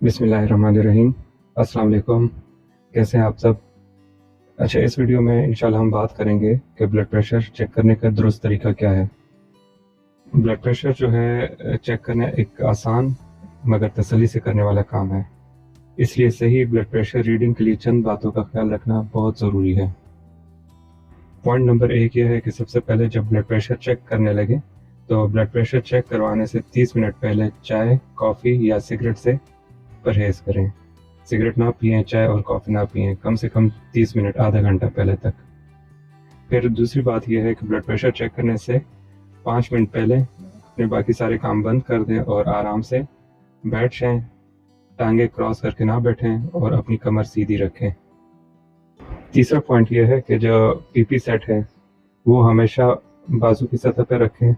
बिस्मिल्लाहिर्रहमानिर्रहीम। अस्सलाम वालेकुम। कैसे हैं आप सब? अच्छा, इस वीडियो में इंशाल्लाह हम बात करेंगे कि ब्लड प्रेशर चेक करने का दुरुस्त तरीका क्या है। ब्लड प्रेशर जो है चेक करना एक आसान मगर तसल्ली से करने वाला काम है, इसलिए सही ब्लड प्रेशर रीडिंग के लिए चंद बातों का ख्याल रखना बहुत ज़रूरी है। पॉइंट नंबर 1 यह है कि सबसे पहले जब ब्लड प्रेशर चेक करने लगे तो ब्लड प्रेशर चेक करवाने से 30 मिनट पहले चाय, कॉफ़ी या सिगरेट से परहेज़ करें। सिगरेट ना पिएं, चाय और कॉफ़ी ना पिएं, कम से कम 30 मिनट आधा घंटा पहले तक। फिर दूसरी बात यह है कि ब्लड प्रेशर चेक करने से 5 मिनट पहले अपने बाकी सारे काम बंद कर दें और आराम से बैठ जाएं, टांगे क्रॉस करके ना बैठें और अपनी कमर सीधी रखें। तीसरा पॉइंट यह है कि जो पीपी सेट है वो हमेशा बाजू की सतह पर रखें,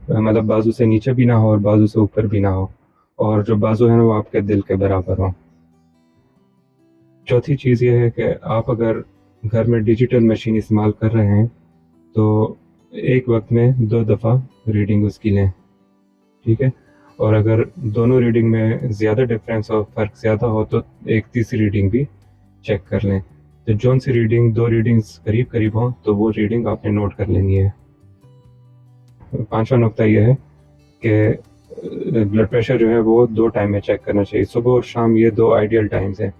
मतलब बाजू से नीचे भी ना हो और बाजू से ऊपर भी ना हो, और जो बाजू है ना वो आपके दिल के बराबर हो। चौथी चीज़ ये है कि आप अगर घर में डिजिटल मशीन इस्तेमाल कर रहे हैं तो एक वक्त में 2 दफ़ा रीडिंग उसकी लें, ठीक है? और अगर दोनों रीडिंग में ज़्यादा डिफरेंस हो, फ़र्क ज़्यादा हो, तो एक तीसरी रीडिंग भी चेक कर लें। तो जौन सी रीडिंग 2 रीडिंग्स करीब करीब हों तो वो रीडिंग आपने नोट कर लेनी है। पाँचवा नुक्ता यह है कि ब्लड प्रेशर जो है वो 2 टाइम में चेक करना चाहिए। सुबह और शाम ये 2 आइडियल टाइम्स हैं।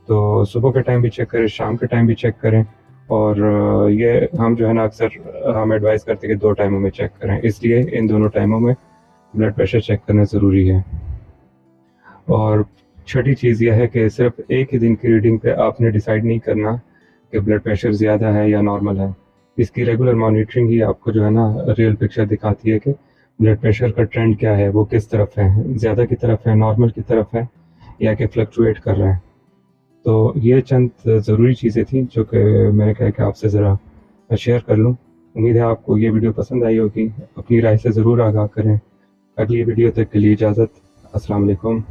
तो सुबह के टाइम भी चेक करें, शाम के टाइम भी चेक करें, और ये हम जो है ना अक्सर हम एडवाइस करते हैं कि 2 टाइमों में चेक करें, इसलिए इन दोनों टाइमों में ब्लड प्रेशर चेक करना ज़रूरी है। और छठी चीज़ यह है कि सिर्फ एक ही दिन की रीडिंग पे आपने डिसाइड नहीं करना कि ब्लड प्रेशर ज़्यादा है या नॉर्मल है। इसकी रेगुलर मॉनिटरिंग ही आपको जो है ना रियल पिक्चर दिखाती है कि ब्लड प्रेशर का ट्रेंड क्या है, वो किस तरफ है, ज़्यादा की तरफ है, नॉर्मल की तरफ है, या कि फ्लक्चुएट कर रहा है। तो ये चंद ज़रूरी चीज़ें थी जो कि मैंने कहा कि आपसे ज़रा शेयर कर लूँ। उम्मीद है आपको ये वीडियो पसंद आई होगी। अपनी राय से ज़रूर आगाह करें। अगली वीडियो तक के लिए इजाज़त। अस्सलाम वालेकुम।